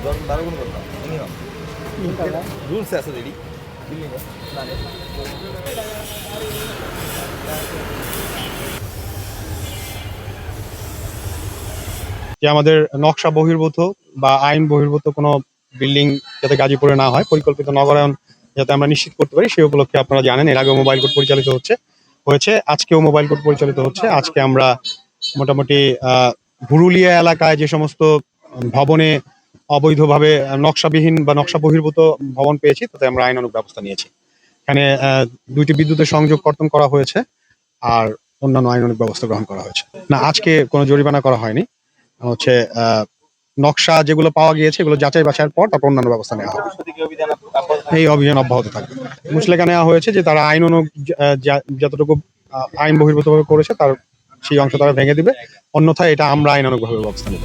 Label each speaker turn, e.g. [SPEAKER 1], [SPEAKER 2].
[SPEAKER 1] 다른 건 건가? 아니요. 룰스 আছে দিদি বিল্ডিং
[SPEAKER 2] যে আমাদের নকশা বহির্ভূত বা আইন বহির্ভূত কোনো বিল্ডিং যাতে গাজীপুরে না হয়, পরিকল্পিত নগরায়ন যাতে আমরা নিশ্চিত করতে পারি, সেই উপলক্ষে আপনারা জানেন এর আগেও মোবাইল কোর্ট পরিচালিত হয়েছে, আজকেও মোবাইল কোর্ট পরিচালিত হচ্ছে। আজকে আমরা মোটামুটি ভুরুলিয়া এলাকায় যে সমস্ত ভবনে অবৈধভাবে নকশাবিহীন বা নকশা বহির্ভূত ভবন পেয়েছি, তাতে আমরা আইনানুগ ব্যবস্থা নিয়েছি। এখানে দুইটি বিদ্যুতের সংযোগ কর্তন করা হয়েছে আর অন্যান্য আইনানুগ ব্যবস্থা গ্রহণ করা হয়েছে। না, আজকে কোনো জরিমানা করা হয়নি। হচ্ছে নকশা যেগুলো পাওয়া গিয়েছে এগুলো যাচাই বাছাইয়ের পর তারপর অন্যান্য ব্যবস্থা নেওয়া হবে। এই অভিযান অব্যাহত থাকবে। মুচলেখা নেওয়া হয়েছে যে তারা আইনানুগ যতটুকু আইন বহির্ভূতভাবে করেছে তার সেই অংশ তারা ভেঙে দিবে, অন্যথায় এটা আমরা আইনানুগভাবে ব্যবস্থা নেব।